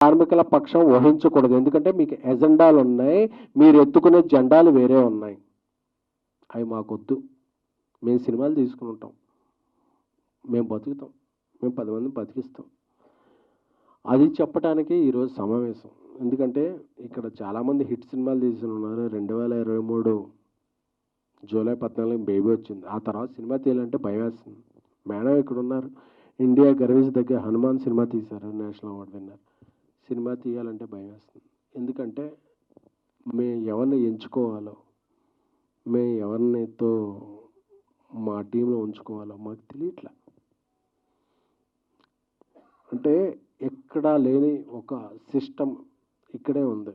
కార్మికుల పక్షం వహించకూడదు. ఎందుకంటే మీకు ఎజెండాలు ఉన్నాయి, మీరు ఎత్తుకునే జెండాలు వేరే ఉన్నాయి. అవి మాకొద్దు. మేము సినిమాలు తీసుకుని ఉంటాం, మేము బతుకుతాం, మేము 10 మందిని బతికిస్తాం. అది చెప్పడానికి ఈరోజు సమావేశం. ఎందుకంటే ఇక్కడ చాలామంది హిట్ సినిమాలు తీసుకుని ఉన్నారు. 2023 జూలై 14 బేబీ వచ్చింది. ఆ తర్వాత సినిమా తీయాలంటే భయం వేస్తుంది. మేడం ఇక్కడ ఉన్నారు, ఇండియా గర్వించదగ్గ హనుమాన్ సినిమా తీశారు, నేషనల్ అవార్డు విన్నర్. సినిమా తీయాలంటే భయం వేస్తుంది. ఎందుకంటే మేము ఎవరిని ఎంచుకోవాలో, మేము ఎవరినితో మా టీంలో ఉంచుకోవాలో మాకు తెలియట్లా. అంటే ఎక్కడా లేని ఒక సిస్టమ్ ఇక్కడే ఉంది.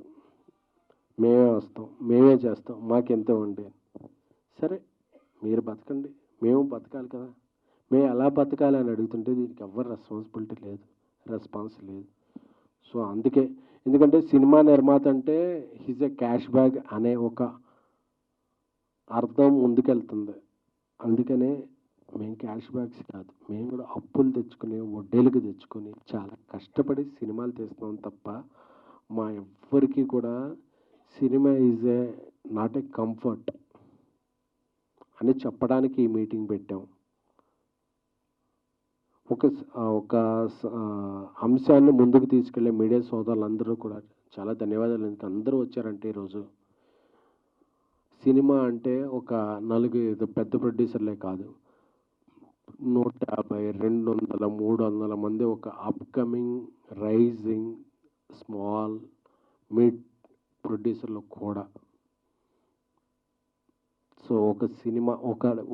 మేమే వస్తాం, మేమే చేస్తాం, మాకెంత ఉండే. సరే మీరు బతకండి, మేము బతకాలి కదా. మేము ఎలా బతకాలి అని అడుగుతుంటే దీనికి ఎవ్వరు రెస్పాన్సిబిలిటీ లేదు, రెస్పాన్స్ లేదు. సో అందుకే, ఎందుకంటే సినిమా నిర్మాత అంటే హిజ్ ఎ క్యాష్ బ్యాగ్ అనే ఒక అర్థం ముందుకెళ్తుంది. అందుకనే మేము క్యాష్ బ్యాగ్స్ కాదు, మేము కూడా అప్పులు తెచ్చుకుని, వడ్డీలకు తెచ్చుకొని చాలా కష్టపడి సినిమాలు తీస్తున్నాం తప్ప మా ఎవ్వరికి కూడా cinema is a not a comfort అని చెప్పడానికి ఈ మీటింగ్ పెట్టాం. ఒక అంశాన్ని ముందుకు తీసుకెళ్లే మీడియా సోదరులందరూ కూడా చాలా ధన్యవాదాలు. ఎందుకు అందరూ వచ్చారంటే ఈరోజు సినిమా అంటే ఒక 4-5 పెద్ద ప్రొడ్యూసర్లే కాదు, 150, 200, 300 మంది ఒక అప్కమింగ్ రైజింగ్ స్మాల్ మిడ్ ప్రొడ్యూసర్లు కూడా. సో ఒక సినిమా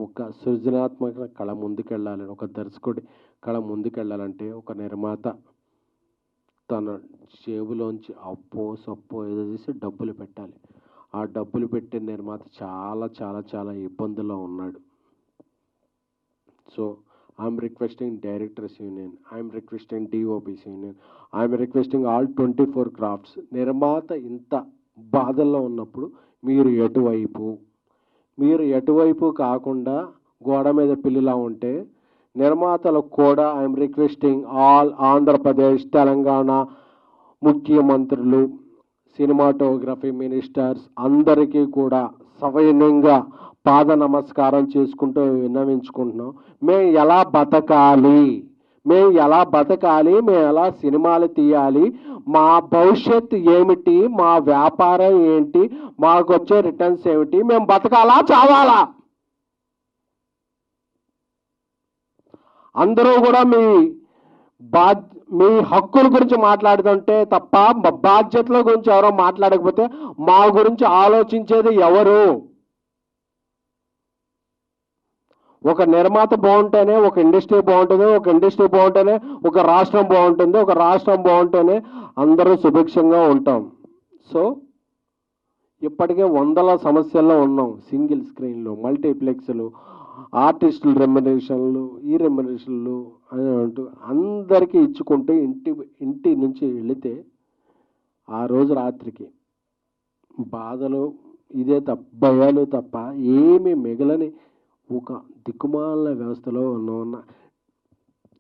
ఒక సృజనాత్మక కళ ముందుకెళ్ళాలని, ఒక దర్శకుడి కళ ముందుకెళ్ళాలంటే ఒక నిర్మాత తన జేబులోంచి అప్పో సప్పో ఏదో చేసి డబ్బులు పెట్టాలి. ఆ డబ్బులు పెట్టే నిర్మాత చాలా చాలా చాలా ఇబ్బందుల్లో ఉన్నాడు. So I'm requesting directors union, I'm requesting DOPs union, I'm requesting all 24 crafts. నిర్మాత ఇంత బాధల్లో ఉన్నప్పుడు మీరు ఎటువైపు కాకుండా గోడ మీద పిల్లిలా ఉంటే నిర్మాతలకు కూడా I'm requesting all Andhra Pradesh, Telangana ముఖ్యమంత్రులు, సినిమాటోగ్రఫీ మినిస్టర్స్ అందరికీ కూడా సవినయంగా పాద నమస్కారం చేసుకుంటూ విన్నవించుకుంటున్నాం. మేము ఎలా బతకాలి, మేము ఎలా సినిమాలు తీయాలి, మా భవిష్యత్తు ఏమిటి, మా వ్యాపారం ఏంటి, మాకు వచ్చే రిటర్న్స్ ఏమిటి, మేము బతకాలా చావాలా? అందరూ కూడా మీ హక్కుల గురించి మాట్లాడుతుంటే తప్ప మా బాధ్యతల గురించి ఎవరో మాట్లాడకపోతే మా గురించి ఆలోచించేది ఎవరు? ఒక నిర్మాత బాగుంటేనే ఒక ఇండస్ట్రీ బాగుంటుంది, ఒక ఇండస్ట్రీ బాగుంటేనే ఒక రాష్ట్రం బాగుంటుంది, ఒక రాష్ట్రం బాగుంటేనే అందరూ సుభిక్షంగా ఉంటాం. సో ఇప్పటికే 100 సమస్యల్లో ఉన్నాం. సింగిల్ స్క్రీన్లు, మల్టీప్లెక్స్లు, ఆర్టిస్టుల రెమ్యునరేషన్లు, ఈ రెమ్యునరేషన్లు అని అంటూ అందరికీ ఇచ్చుకుంటూ ఇంటి నుంచి వెళితే ఆ రోజు రాత్రికి బాధలు ఇదే తప్ప, భయాలు తప్ప ఏమీ మిగలని ఒక దిక్కుమాలిన వ్యవస్థలో ఉన్న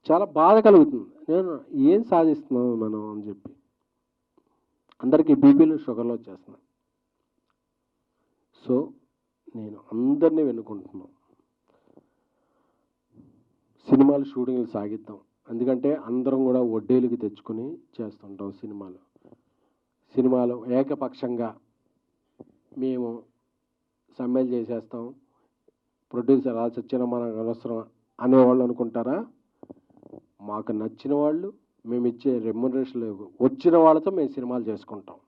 చాలా బాధ కలుగుతుంది. నేను ఏం సాధిస్తున్నాం మనం అని చెప్పి అందరికీ బీపీలు షుగర్లు వచ్చేస్తున్నాయి. సో నేను అందరినీ వెనుకుంటున్నాను, సినిమాలు షూటింగ్లు సాగిద్దాం. ఎందుకంటే అందరం కూడా వడ్డీలకి తెచ్చుకొని చేస్తుంటాం సినిమాలు ఏకపక్షంగా మేము సమ్మెలు చేసేస్తాం, ప్రొడ్యూసర్ అలా చచ్చిన మనకు అనవసరం అనేవాళ్ళు అనుకుంటారా? మాకు నచ్చిన వాళ్ళు, మేము ఇచ్చే రెమ్యునరేషన్ వచ్చిన వాళ్ళతో మేము సినిమాలు చేసుకుంటాం.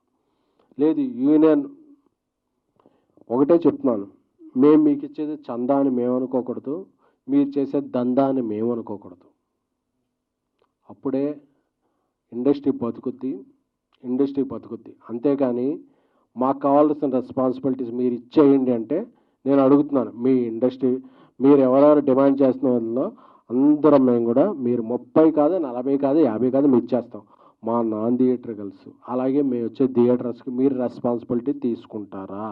లేదు యూనియన్ ఒకటే చెప్తున్నాను, మేము మీకు ఇచ్చేది చందా అని మేము అనుకోకూడదు, మీరు చేసే దందా అని మేము అనుకోకూడదు. అప్పుడే ఇండస్ట్రీ బతుకుద్ది. అంతేకాని మాకు కావాల్సిన రెస్పాన్సిబిలిటీస్ మీరు ఇచ్చేయండి అంటే నేను అడుగుతున్నాను, మీ ఇండస్ట్రీ మీరు ఎవరెవరు డిమాండ్ చేస్తున్న వాళ్ళలో అందరం మేము కూడా మీరు 30 కాదు, 40 కాదు, 50 కాదు మేము ఇచ్చేస్తాం. మా నాన్ థియేటర్కల్స్ అలాగే మేము వచ్చే థియేటర్స్కి మీరు రెస్పాన్సిబిలిటీ తీసుకుంటారా?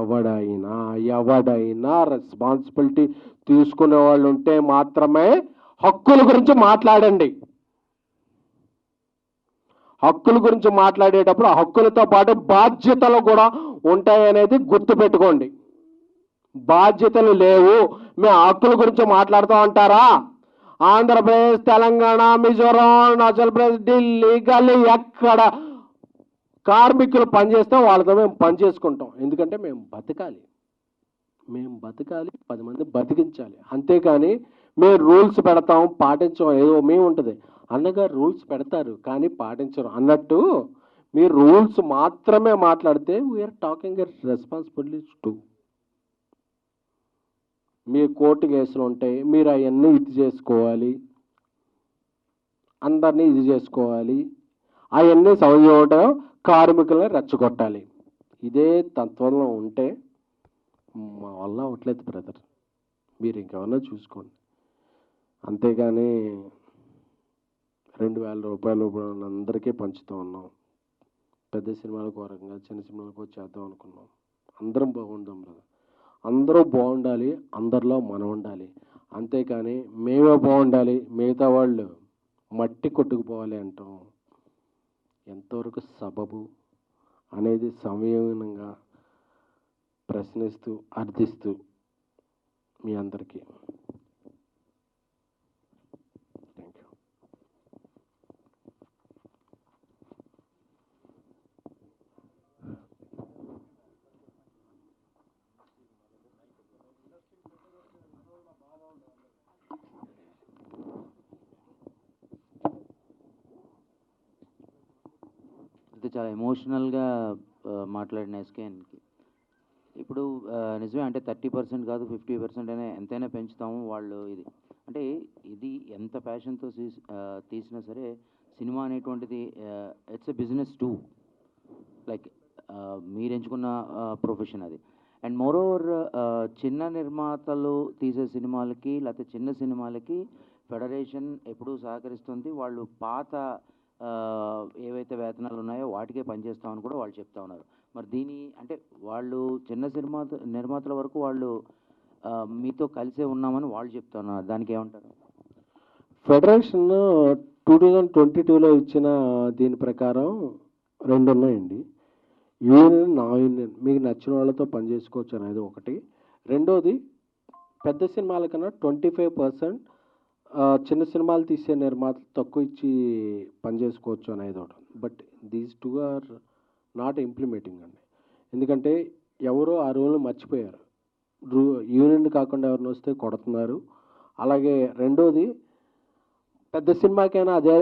ఎవడైనా రెస్పాన్సిబిలిటీ తీసుకునే వాళ్ళు ఉంటే మాత్రమే హక్కుల గురించి మాట్లాడండి. హక్కుల గురించి మాట్లాడేటప్పుడు ఆ హక్కులతో పాటు బాధ్యతలు కూడా ఉంటాయనేది గుర్తుపెట్టుకోండి. బాధ్యతలు లేవు, మేము హక్కుల గురించి మాట్లాడుతూ ఉంటారా? ఆంధ్రప్రదేశ్, తెలంగాణ, మిజోరాం, అరుణాచల్ ప్రదేశ్, ఢిల్లీ, గల్లీ ఎక్కడ కార్మికులు పనిచేస్తాం వాళ్ళతో మేము పని చేసుకుంటాం. ఎందుకంటే మేము బతకాలి, 10 మంది బతికించాలి. అంతేకాని మేము రూల్స్ పెడతాం పాటించం ఏదో మేము ఉంటుంది. అన్నగారు రూల్స్ పెడతారు కానీ పాటించరు అన్నట్టు మీరు రూల్స్ మాత్రమే మాట్లాడితే we're talking a responsibility to. మీ కోర్టు కేసులు ఉంటాయి, మీరు అవన్నీ ఇది చేసుకోవాలి, అందరినీ ఇది చేసుకోవాలి, అవన్నీ సౌజన్యం కార్మికులను రెచ్చగొట్టాలి. ఇదే తత్వంలో ఉంటే మా వల్ల అవట్లేదు బ్రదర్, మీరు ఇంకెవరన్నా చూసుకోండి. అంతేగాని 2,000 రూపాయలు అందరికీ పంచుతూ ఉన్నాం. పెద్ద సినిమాలకు వరంగా చిన్న సినిమాలకు చేద్దాం అనుకున్నాం. అందరం బాగుందాం బ్రదర్, అందరూ బాగుండాలి, అందరిలో మనం ఉండాలి. అంతేకాని మేమే బాగుండాలి మిగతా వాళ్ళు మట్టి కొట్టుకుపోవాలి అంటాం ఎంతవరకు సబబు అనేది సంయమనంగా ప్రశ్నిస్తూ అర్థిస్తూ మీ అందరికీ థ్యాంక్ యూ. అయితే చాలా ఎమోషనల్గా మాట్లాడిన ఎస్కేఎన్కి ఇప్పుడు నిజమే అంటే 30% కాదు 50% అనే ఎంతైనా పెంచుతాము వాళ్ళు. ఇది అంటే ఇది ఎంత ప్యాషన్తో తీసినా సరే సినిమా అనేటువంటిది it's a business two. Like మీరు ఎంచుకున్న ప్రొఫెషన్ అది. అండ్ మోరోవర్ చిన్న నిర్మాతలు తీసే సినిమాలకి లేకపోతే చిన్న సినిమాలకి ఫెడరేషన్ ఎప్పుడూ సహకరిస్తుంది. వాళ్ళు పాత ఏవైతే వేతనాలు ఉన్నాయో వాటికే పనిచేస్తామని కూడా వాళ్ళు చెప్తా ఉన్నారు. మరి దీని అంటే వాళ్ళు చిన్న నిర్మాతల వరకు వాళ్ళు మీతో కలిసే ఉన్నామని వాళ్ళు చెప్తున్నారు. దానికి ఏమంటారు? ఫెడరేషన్ 2022లో ఇచ్చిన దీని ప్రకారం 2 ఉన్నాయండి. యూనియన్, నా యూనియన్, మీకు నచ్చిన వాళ్ళతో పనిచేసుకోవచ్చు అనేది ఒకటి. రెండోది పెద్ద సినిమాల కన్నా 25% చిన్న సినిమాలు తీసే నిర్మాతలు తక్కువ ఇచ్చి పనిచేసుకోవచ్చు అనేది ఒకటి. But these 2 are not implementing అండి. ఎందుకంటే ఎవరో ఆ రూల్ని మర్చిపోయారు. యూనియన్ కాకుండా ఎవరిని వస్తే కొడుతున్నారు. అలాగే రెండోది పెద్ద సినిమాకైనా అదే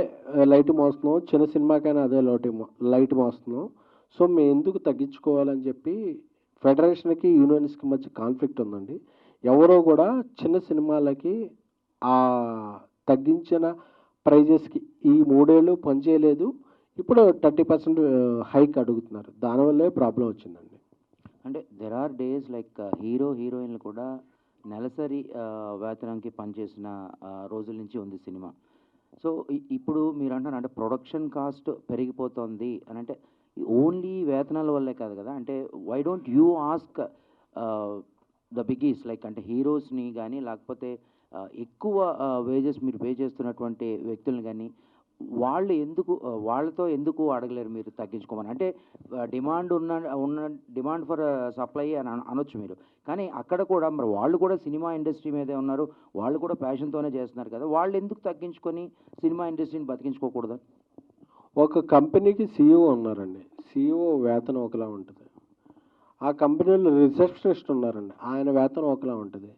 లైట్ మోస్తున్నాం, చిన్న సినిమాకైనా అదే లైట్ మోస్తున్నాం. సో మేము ఎందుకు తగ్గించుకోవాలని చెప్పి ఫెడరేషన్కి యూనియన్స్కి మధ్య కాన్ఫ్లిక్ట్ ఉందండి. ఎవరో కూడా చిన్న సినిమాలకి ఆ తగ్గించిన ప్రైజెస్కి ఈ 3 ఏళ్ళు పనిచేయలేదు. ఇప్పుడు 30% హైక్ అడుగుతున్నారు. దానివల్లే ప్రాబ్లం వచ్చిందండి. అంటే దెర్ ఆర్ డేస్ లైక్ హీరోయిన్లు కూడా నెలసరి వేతనంకి పనిచేసిన రోజుల నుంచి ఉంది సినిమా. సో ఇప్పుడు మీరు అంటారు అంటే ప్రొడక్షన్ కాస్ట్ పెరిగిపోతుంది అని అంటే ఓన్లీ వేతనాల వల్లే కాదు కదా. అంటే why don't you ask the biggies like అంటే హీరోస్ని కానీ లేకపోతే ఎక్కువ వేజెస్ మీరు పే చేస్తున్నటువంటి వ్యక్తులను కానీ వాళ్ళతో ఎందుకు అడగలేరు మీరు తగ్గించుకోమని? అంటే డిమాండ్ ఉన్న డిమాండ్ ఫర్ సప్లై అని అనొచ్చు మీరు. కానీ అక్కడ కూడా మరి వాళ్ళు కూడా సినిమా ఇండస్ట్రీ మీదే ఉన్నారు, వాళ్ళు కూడా ప్యాషన్తోనే చేస్తున్నారు కదా. వాళ్ళు ఎందుకు తగ్గించుకొని సినిమా ఇండస్ట్రీని బతికించుకోకూడదు? ఒక కంపెనీకి CEO ఉన్నారండి. CEO వేతనం ఒకలా ఉంటుంది. ఆ కంపెనీలో రిసెప్షనిస్ట్ ఉన్నారండి, ఆయన వేతనం ఒకలా ఉంటుంది.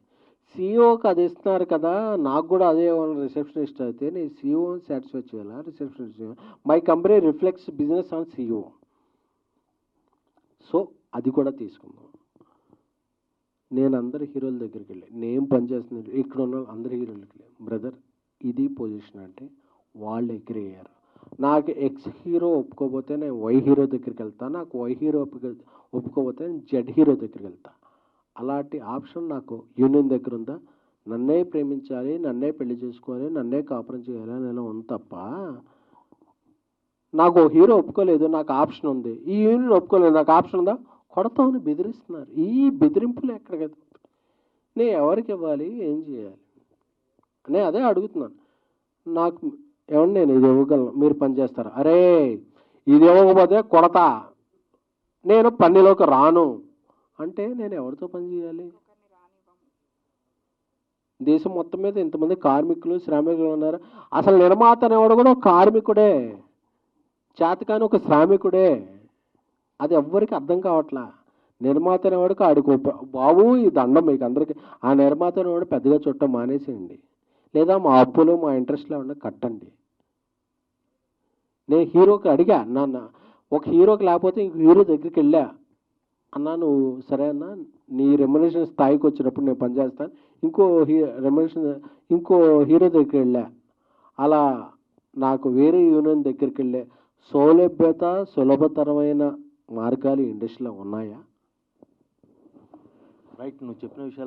CEOకి అది ఇస్తున్నారు కదా, నాకు కూడా అదే రిసెప్షనిస్ట్ అయితే నేను CEOని సాటిస్ఫై చేయాలా, రిసెప్షనిస్ట్ చేయాలి? My company reflects business on CEO. So అది కూడా తీసుకుందాం. నేను అందరి హీరోల దగ్గరికి వెళ్ళి నేను పనిచేస్తున్నాను, ఇక్కడ ఉన్న అందరి హీరోలకి బ్రదర్ ఇది పొజిషన్ అంటే వాళ్ళు అగ్రీ అయ్యారు. నాకు X హీరో ఒప్పుకోకపోతే నేను Y హీరో దగ్గరికి వెళ్తాను, నాకు Y హీరో ఒప్పుకోకపోతే నేను Z హీరో దగ్గరికి వెళ్తాను. అలాంటి ఆప్షన్ నాకు యూనియన్ దగ్గర ఉందా? నన్నే ప్రేమించాలి, నన్నే పెళ్లి చేసుకోవాలి, నన్నే కాపురం చేయాలి అని ఉంది తప్ప నాకు హీరో ఒప్పుకోలేదు, నాకు ఆప్షన్ ఉంది, ఈ యూనియన్ ఒప్పుకోలేదు, నాకు ఆప్షన్ ఉందా? కొడతామని బెదిరిస్తున్నారు. ఈ బెదిరింపులు ఎక్కడికి నేను ఎవరికి ఇవ్వాలి, ఏం చేయాలి నేను అదే అడుగుతున్నాను. నాకు ఏమండి నేను ఇది ఇవ్వగలను, మీరు పని చేస్తారు. అరే ఇది ఇవ్వకపోతే కొడతా, నేను పనిలోకి రాను అంటే నేను ఎవరితో పని చేయాలి? దేశం మొత్తం మీద ఇంతమంది కార్మికులు శ్రామికులు ఉన్నారు. అసలు నిర్మాత అనేవాడు కూడా ఒక కార్మికుడే, చేతకాని ఒక శ్రామికుడే. అది ఎవ్వరికి అర్థం కావట్లా. నిర్మాత అనేవాడికి ఆడికి బాబు ఈ దండం మీకు అందరికీ. ఆ నిర్మాత అనేవాడు పెద్దగా చుట్టం మానేసేయండి, లేదా మా అప్పులు మా ఇంట్రెస్ట్లో ఉన్న కట్టండి. నేను హీరోకి అడిగా, నాన్న ఒక హీరోకి లేకపోతే ఇంకో హీరో దగ్గరికి వెళ్ళా, అన్నా నువ్వు సరే అన్న నీ రెమ్యునరేషన్ స్థాయికి వచ్చినప్పుడు నేను పనిచేస్తాను, రెమ్యునరేషన్ ఇంకో హీరో దగ్గరికి వెళ్ళా. అలా నాకు వేరే యూనియన్ దగ్గరికి వెళ్ళే సౌలభ్యత సులభతరమైన మార్గాలు ఇండస్ట్రీలో ఉన్నాయా? రైట్, నువ్వు చెప్పిన విషయాలు